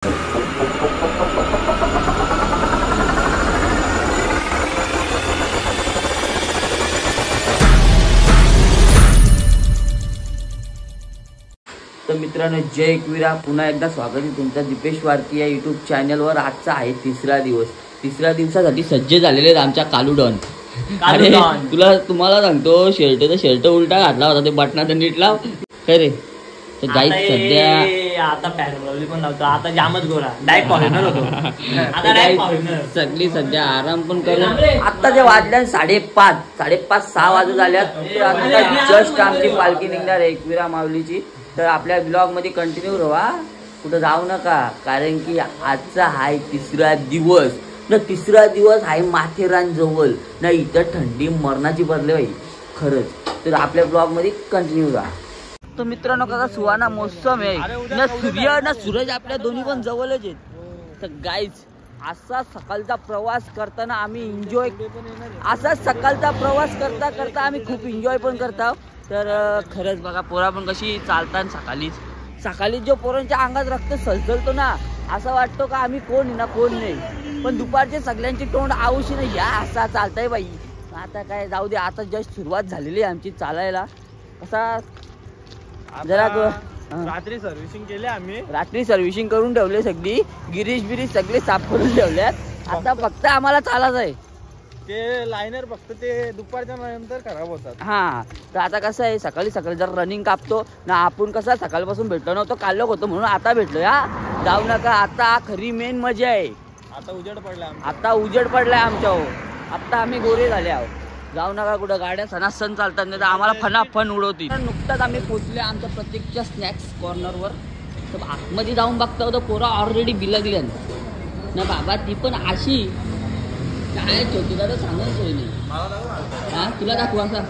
तर मित्रांनो, जय एकविरा, पुन्हा एकदा स्वागत आहे तुमचं दीपेश वारकी या यूट्यूब चॅनलवर। आजचा आहे तिसरा दिवस। तिसऱ्या दिवसासाठी सज्ज झालेले आहेत आमच्या कालूडॉन। अरे तुम्हाला सांगतो, शर्ट उलटा घातला होता, ते बटनाचं नीट लाव काय रे। तर गाईस सध्या आता पॅन पण लावतो, आता जामच गोरा डायरेक्ट फॉरेनर होतो आता डायरेक्ट फॉरेनर। सगळी सध्या आराम पण करून आता जे वाजल्या 5:30 वाजू झाल्यात। आता जस्ट आमची पालखी निघणार आहे एकविरा माऊलीची। तर आपल्या ब्लॉग मध्ये कंटिन्यू राहा, कुठं जाऊ नका, कारण की आजचा हाय तिसरा दिवस ना। तिसरा दिवस आहे माथेरान जवळ ना, इथं थंडी मरणाची बदले बाई खरंच। तर आपल्या ब्लॉग मध्ये कंटिन्यू राहा। तर मित्रांनो, का सुहाना मौसम आहे ना, सूर्य ना सूरज आपल्या दोन्ही पण जवळच आहेत। तर गाईज असा सकाळचा प्रवास करताना आम्ही करता करता आम्ही खूप एन्जॉय पण करतो। तर खरंच बघा, पोरा पण कशी चालतात सकाळीच जो पोरांच्या अंगात रक्त सलसलतो ना, असं वाटतो का आम्ही कोण आहे ना कोण नाही। पण दुपारचे सगळ्यांची तोंड आऊशी नाही, या असा चालताय बाई। आता काय जाऊ दे, आता जस्ट सुरुवात झालेली आहे आमची चालायला। असा जरा रात्री सर्व्हिसिंग केली आम्ही, रात्री सर्व्हिसिंग करून ठेवले, सगळी गिरीश सगळे साफ करून ठेवल्यात। आता फक्त आम्हाला चालायचं आहे। ते लायनर फक्त ते दुपारच्या नंतर खराब होतात। हा, तर आता कसं आहे, सकाळी जर रनिंग कापतो ना आपण, कसं सकाळपासून भेटलो नव्हतो, काल होतो म्हणून आता भेटलो। हा, जाऊ नका, आता खरी मेन मजा आहे। आता उजेड पडलाय आमच्यावर, आता आम्ही गोरे झाले आहोत। जाऊ नका कुठं, गाड्या सणासण चालतात, नाही तर आम्हाला फन उडवतील। नुकताच आम्ही पोहोचले आमच्या प्रत्येकच्या स्नॅक्स कॉर्नरवर। तर आतमध्ये जाऊन बघता तर पोरा ऑलरेडी बिलगल्या ना बाबा। ती पण अशी काय छोटूचा तर सांगून सोय नाही। हा, तुला दाखवा असा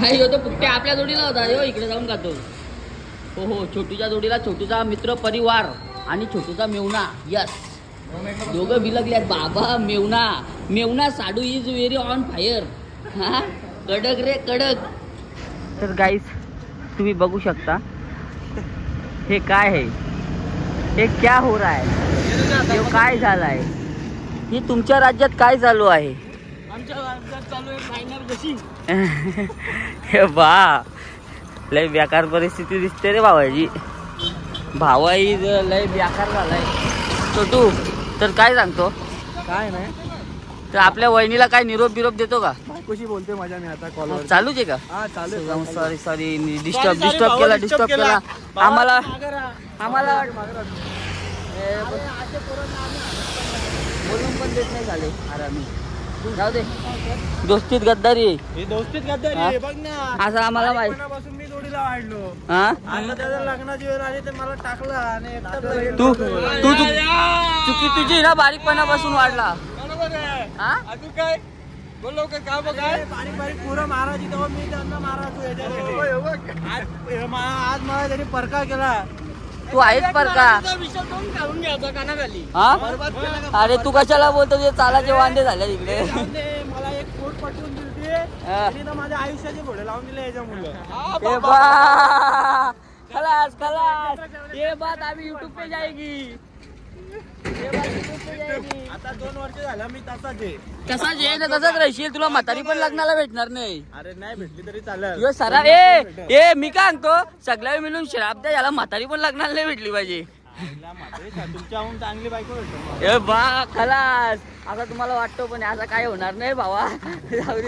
काय होतं, पुट्टे आपल्या जोडीला होता यो, इकडे जाऊन खातो। हो, छोटूच्या जोडीला छोटूचा मित्र परिवार आणि छोटूचा मेवना, यस, दोघं बिलगले आहेत बाबा। मेवना साडू इज व्हेरी ऑन फायर। हा, कडक रे कडक। तर गाईस तुम्ही बघू शकता, हे काय आहे, हे क्या हो रहा है, हे काय झालं आहे, हे तुमच्या राज्यात काय चालू आहे? आमच्या राज्यात चालू आहे फायनल जशी। हे बा, लय बेकार परिस्थिती दिसते रे भावाची। भावाई लय बेकार झालाय छोटू। तर काय सांगतो? काय नाही, तर आपल्या वहिनीला काय निरोप देतो का? कशी बोलते माझ्या, मी आता कॉलवर चालूच आहे का? हा चालू। सॉरी डिस्टर्ब केला आम्हाला बोलून पण देत नाही झाले। जाऊ दे, दोस्तीत गद्दारी आहे बघ ना। असं आम्हाला माहिती, मी जोडीला वाढलो, हा, आता त्याच्या लग्नाची वेळ आली तर मला टाकला आणि तू चुकी तुझी ना, बारीकपणापासून वाढला। हा, तू काय बोललो का बारीक पुरं मारायची, तेव्हा मी त्यांना मारायचो। आज मला त्यांनी परका केला। तू आहेच पर का? अरे तू कशाला बोलतो, ते चालाचे वांदे झाले इकडे। मला एक कोट पटवून दिली, माझ्या आयुष्याचे घोडे लावून दिले याच्यामुळे। खलास ये बात अभी यूट्यूब पे जाएगी। आता 2 वर्ष झालं मी तसाच राहशील, तुला म्हातारी पण लग्नाला भेटणार नाही। अरे नाही भेटली तरी चालेल। सरा मी काय सांगतो, सगळ्या मिळून श्राप द्या, याला म्हातारी पण लग्नाला नाही भेटली पाहिजे। तुमच्याहून चांगली बायको भेटतो। ए बा, खलास आता तुम्हाला वाटतो, पण असं काय होणार नाही भावा। जाऊ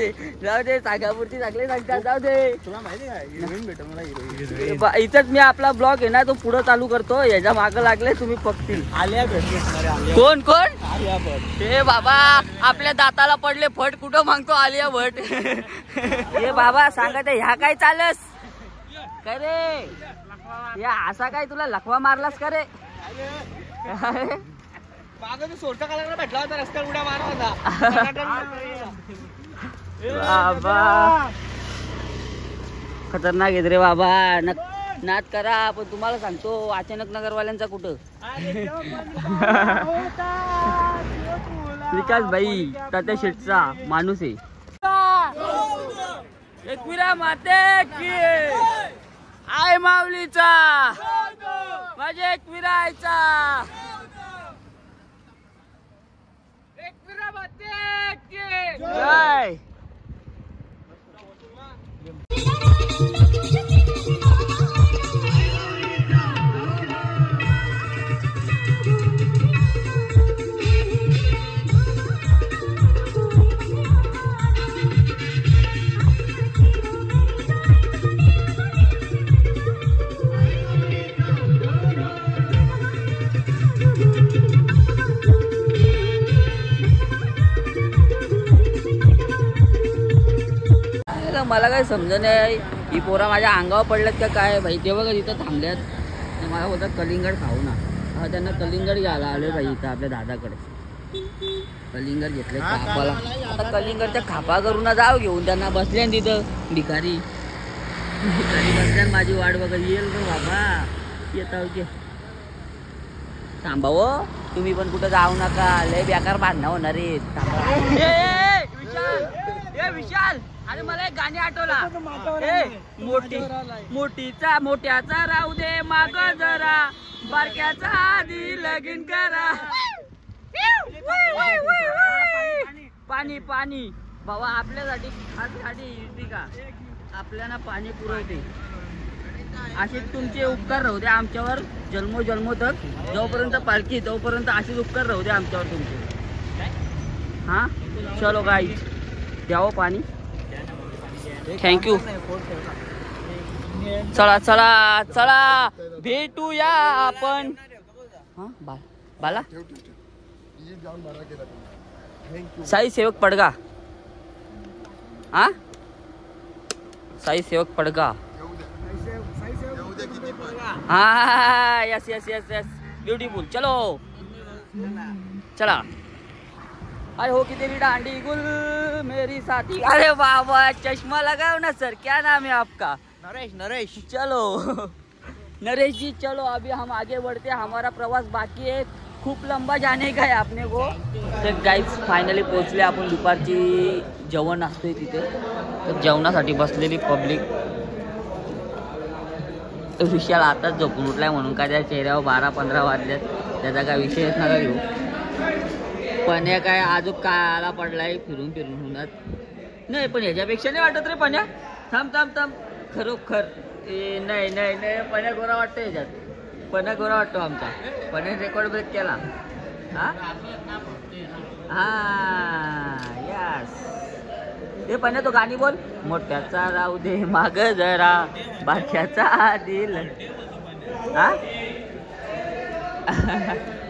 दे जागापुरती चांगले सांगतात, जाऊ दे। तुला माहिती आहे हिरोईन भेटल मला, इथंच मी आपला ब्लॉग आहे ना तो पुढे चालू करतो, याच्या मागं लागले तुम्ही बघतील। आलिया भेटली। कोण आलिया भट। हे बाबा, आपल्या दाताला पडले फट, कुठं मागतो आलिया भट। हे बाबा सांगत ह्या काय चालस काय रे, या असा काय तुला लखवा मारलास का रे? सोडता काला भेटला होता, रस्त्यावर उड्या मारला होता बाबा। खतरनाक आहेत रे बाबा, नाद करा। पण तुम्हाला सांगतो, अचानक नगरवाल्यांचा कुठं विकास भाई तात्या शेठचा माणूस आहे। एकविरा माते की आय माऊलीचा, माझे एकविरा आयचा। मला काय समज नाही, ही पोरा माझ्या अंगावर पडल्यात का काय भाई. ते बघा इथं थांबल्यात, मला बोलतात कलिंगड खाऊ ना. हा त्यांना कलिंगड घ्यायला आलोय भाई इथं आपल्या दादाकडे. कलिंगड घेतले खापाला, आता कलिंगडच्या खापा करून जाव घेऊन. त्यांना बसल्या तिथं भिकारी बसल्या, माझी वाट बघा. येईल रे बाबा, येता ओके. थांबा हो, तुम्ही पण कुठं जाऊ नका, लय बेकार भांडणं होणार आहेत. विशाल, अरे मला एक गाणी आठवला. मोठ्याचा राहू दे माग जरा, बारक्याचा आधी लगीन करा. पाणी पाणी बाबा आपल्यासाठी खास गाडी येते का, आपल्याला पाणी पुरवते. असे तुमचे उपकार राहू दे आमच्यावर जन्मोजन्मो तक. जोपर्यंत पालखी तोपर्यंत असेच उपकार राहू दे आमच्यावर तुमचे. हा चलो गाईज, द्यावं पाणी. थँक्यू. चला चला चला भेटूया आपण. हा बाला साई सेवक पडगा. हा साई सेवक पडगा. हा yes yes yes yes beautiful. चलो चला. अरे हो कि तेरी डांडी गुल मेरी साथी. अरे बाबा चश्मा लगाओ ना सर, क्या नाम है आपका? नरेश. नरेश चलो नरेश जी चलो, अभी हम आगे बढ़ते हैं. हमारा प्रवास बाकी है, खूप लंबा जाने का है आपने को. तर गाईज फायनली पोहोचले आपण. दुपारची जेवण असतोय तिथे, तर जेवणासाठी बसलेली पब्लिक. विशाल आताच झोपून उठलाय म्हणून काय त्या चेहऱ्यावर 12-15 वाजल्यात, त्याचा काय विषयच नका घेऊ. पण्या काय आजूक काला पडलाय फिरून फिरून होणार नाही. पण ह्याच्यापेक्षा नाही वाटत रे पण्या. थांब थांब थांब, खरोखर नाही नाही नाही, पण्या गोरा वाटतो ह्याच्यात. पण्या गोरा वाटतो आमचा. पण्या रेकॉर्ड ब्रेक केला. हा यस. हे पण्या तो गाणी बोल. मोठ्याचा राहू दे माग जरा, बारक्याचा दिल. हा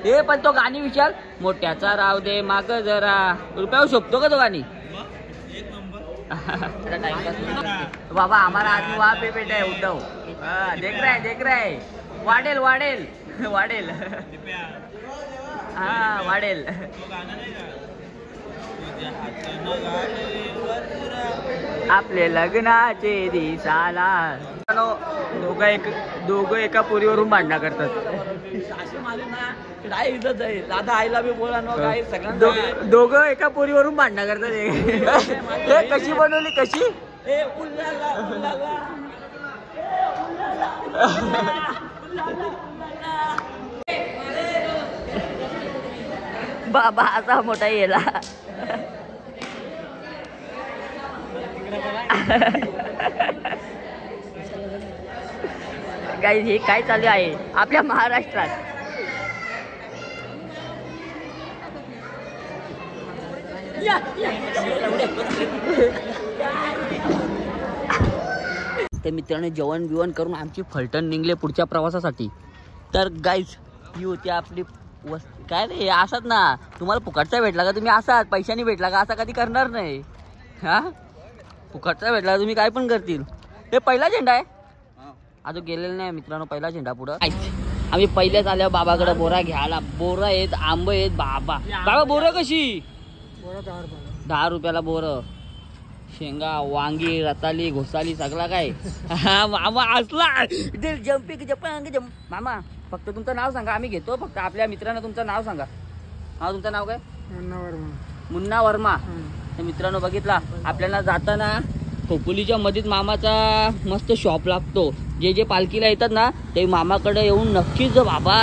हे पण तो गाणी विचार. मोठ्याचा राहू दे माग जरा. रुपयावर शोभतो का तो गाणी? बाबा हमारा आदमी वहाँ पे बैठा है उद्धव. देख रहा है. वाढेल वाढेल वाढेल. हा वाढेल. आपले लग्नाचे दिसाला दोघं एका पुरीवरून भांडणं करतात. दादा आईला बी बोला ना काय, सगळ्यांना दोघं एका पुरीवरून भांडणं करतात. हे कशी बनवली कशी? बाबा असा मोठा येला. गाईज हे काय चालू आहे आपल्या महाराष्ट्रात? ते मित्रांनो जेवण बिवण करून आमची फलटण निघले पुढच्या प्रवासासाठी. तर गाईज ही होती आपली काय रे असाच ना. तुम्हाला फुकटचा भेटला का तुम्ही असाच, पैशाने भेटला का असा कधी करणार नाही. हा फुकटचा भेटला तुम्ही काय पण करतील. हे पहिला झेंडा आहे अजून गेलेला नाही मित्रांनो. पहिला झेंडा पुढं. आम्ही पहिल्याच आल्या बाबाकडे बोरा घ्यायला. बोरं आहेत, आंब आहेत. बाबा बोरं कशी? 10 रुपयाला बोरं. शेंगा, वांगी, रताली, घोसाली सगळा काय. हा मामा असला जंपिंग. मामा फक्त तुमचं नाव सांगा, आम्ही घेतो. फक्त आपल्या मित्रांना तुमचं नाव सांगा. हा तुमचं नाव काय? मुन्ना वर्मा. तर मित्रांनो बघितला आपल्याला जाताना खोपोलीच्या मध्येच मामाचा मस्त शॉप लागतो. जे जे पालखीला येतात ना ते मामाकडे येऊन नक्कीच बाबा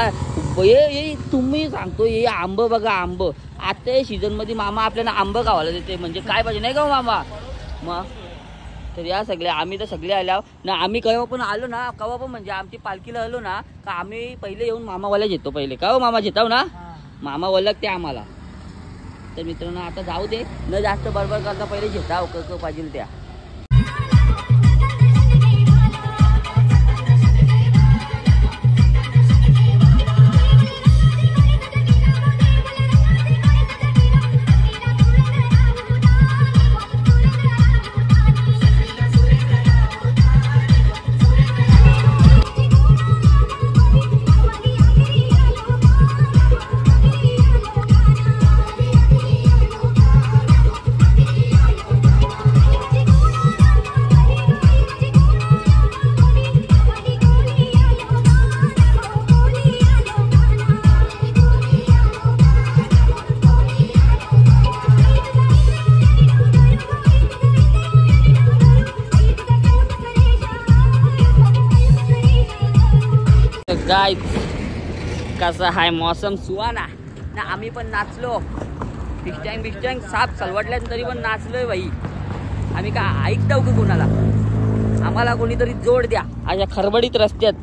ये तुम्ही सांगतो हे आंब बघा. आंब आता या सीझन मध्ये मामा आपल्याला आंब गावाला देते. म्हणजे काय पाहिजे नाही का मामा? मग तर या सगळ्या आम्ही तर सगळे आल्या ना. आम्ही केव्हा पण आलो ना, केव्हा पण म्हणजे आमची पालखीला आलो ना का आम्ही पहिले येऊन मामावाल्या घेतो. पहिले का हो मामा घेताव ना, मामा वलग ते आम्हाला. तर मित्रांनो आता जाऊ दे, न जास्त बडबड करता पहिले घेताव क पाहिजे त्या. गाइस कसा हाय मौसम सुहाना ना. आम्ही पण नाचलो. बिस्टँग साप सलवटल्या तरी पण नाचलोय भाई. आम्ही का ऐकतो का कोणाला. आम्हाला कोणीतरी जोड द्या अशा खरबडीत रस्त्यात.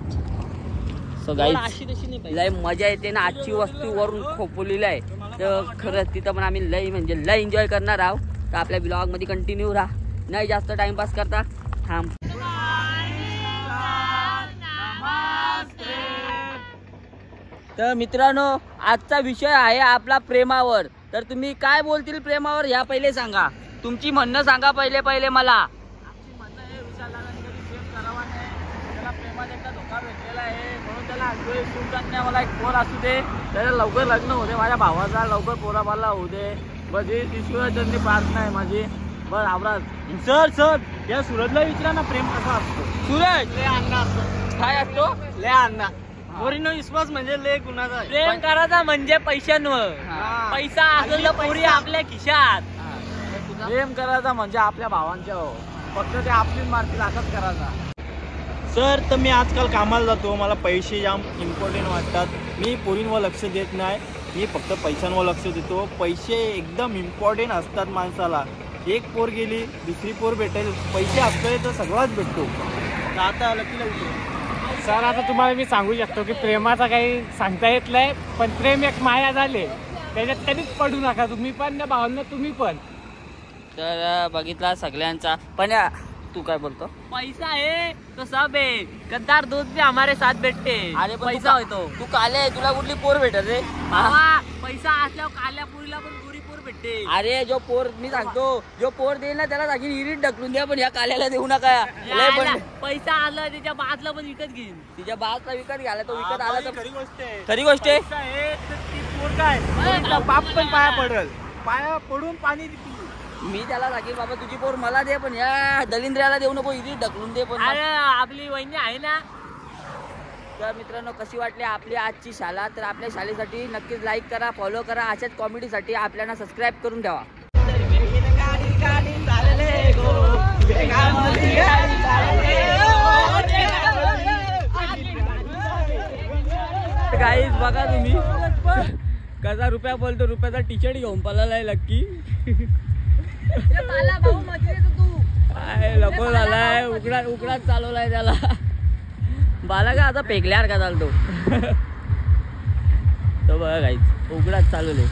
सो गाईस लय मजा येते ना. आजची वस्तू वरून खोपवलेली आहे तर खरंच तिथं पण आम्ही लय म्हणजे लय एन्जॉय करणार आहोत. तर आपल्या ब्लॉग मध्ये कंटिन्यू राहा. नाही जास्त टाइमपास करता थांब. तर मित्रांनो आजचा विषय आहे आपला प्रेमावर. तर तुम्ही काय बोलतील प्रेमावर ह्या पहिले सांगा. तुमची म्हणणं सांगा पहिले मला. आमची म्हणणं आहे विशालदादांनी कधी प्रेम करावा नाही. त्याला प्रेमात एकदा धोका भेटलेला आहे म्हणून त्याला आजोळी सुलतान नाही. मला एक पोर असू दे त्याला लवकर लग्न होऊ दे. माझ्या भावाचा लवकर पोराबाला होऊ दे. बस ही ईश्वराचरणी प्रार्थना आहे माझी. बस आवराज सर या सूरजला विचारा ना प्रेम कसा असतो. सूरज ले अण्णा असतो. काय असतो ले अण्णा पोरीनो विश्वास म्हणजे ले गुन्हाचा. प्रेम करायचा म्हणजे पैशांवर. पैसा असेल तर पोरी आपल्या खिशात. प्रेम करायचा म्हणजे आपल्या भावांच्या फक्त ते आपलीच मारतील असंच करायचा. सर तर मी आजकाल कामाला जातो. मला पैसे जाम इम्पॉर्टंट वाटतात. मी पोरींवर लक्ष देत नाही. मी फक्त पैशांवर लक्ष देतो. पैसे एकदम इम्पॉर्टंट असतात माणसाला. एक पोर गेली दुसरी पोर भेटेल. पैसे असले तर सगळाच भेटतो. तर आता लकीला विचार सर आता तुम्हाला मी सांगू शकतो की प्रेमाचा काही सांगता येत नाही. पण प्रेम एक माया झाले त्याच्यात कधीच पडू नका. तुम्ही पण त्या भावांना तुम्ही पण. तर बघितला सगळ्यांचा. पण तू काय बोलतो. पैसा आहे तो सब आहे. गद्दार दोस्त भी हमारे साथ भेटते. अरे पण पैसा होतो. तू काले तुला कुठली पोर भेटत रे. पैसा असल्यावर काल्या पुरीला पण गोरी पोर भेटते. अरे जो पोर मी सांगतो जो पोर देईल ना त्याला जागी हिरीत ढकलून द्या. पण या काल्याला देऊ नका. लय पण पैसा आला त्याच्या बाजला पण विकत घेईन. तिच्या बाजला विकत घ्यायला तो विकत आला तर खरी गोष्ट आहे. खरी गोष्ट आहे. पैसा आहे तर ती पोर काय पोरीचा बाप पण पाया पडल. पाया पडून पाणी देतील. मी त्याला सांगेल बाबा तुझी पोर मला दे पण या दलिंद्र्याला देऊ नको. हिरीत ढकलून दे. पण अरे आपली वहिनी आहे ना. तर मित्रांनो कशी वाटली आपली आजची शाळा. तर आपल्या शाळेसाठी नक्कीच लाईक करा फॉलो करा. अशाच कॉमेडीसाठी आपल्याला सबस्क्राईब करून ठेवा. गाईज बघा तुम्ही कसा रुपया बोलतो. रुपयाचा टी शर्ट घेऊन पळालाय लक्की. नको झालाय. उकडाच चालवलाय त्याला. बाला का आता पेकल्यावर का चालतो तो बघा गाईज उकडाच चालवले.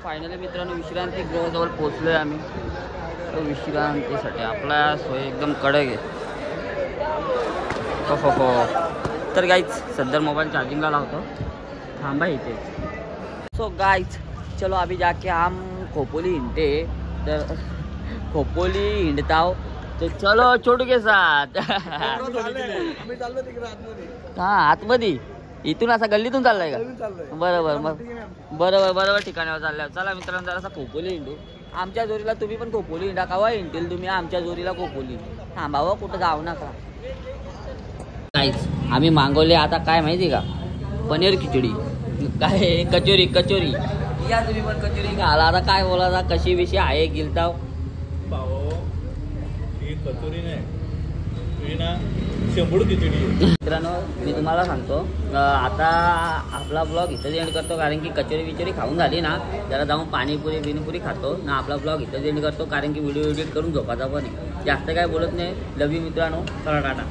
फायनली मित्रांनो विश्रांती गृहाजवळ पोहोचलोय आम्ही. तो विश्रांतीसाठी आपला सोय एकदम कडक आहे. हो तर गाईज सध्या मोबाईल चार्जिंगला लावतो. थांबा इथे. सो गाईज चलो अभी जाके हम खोपोली हिंडते. तर खोपोली हिंडताव तो चलो छोटू के साथ. हा आतमध्ये इथून असा गल्लीतून चाललाय का. बरोबर ठिकाणावर चालल्यावर. चला मित्रांनो जरासा खोपोली हिंडू. आमच्या जोरीला तुम्ही पण खोपोली हिंडा. कावा हिंडतील तुम्ही आमच्या जोरीला खोपोली. थांबावं कुठं जाऊ नका. काहीच आम्ही मागवले आता काय माहिती का पनीर खिचडी काय कचोरी या तुम्ही पण कचोरी घाला. आता काय बोलायचा कशी विषय आहे गिलताव. कचोरी नाही मित्रांनो मी तुम्हाला सांगतो आता आपला ब्लॉग इथं एंड करतो. कारण की कचोरी खाऊन झाली ना जरा जाऊन पाणीपुरी खातो ना. आपला ब्लॉग इथं एंड करतो कारण की व्हिडिओ एडिट करून झोपायचा पण आहे. जास्त काय बोलत नाही. लव यू मित्रांनो. चला टाटा.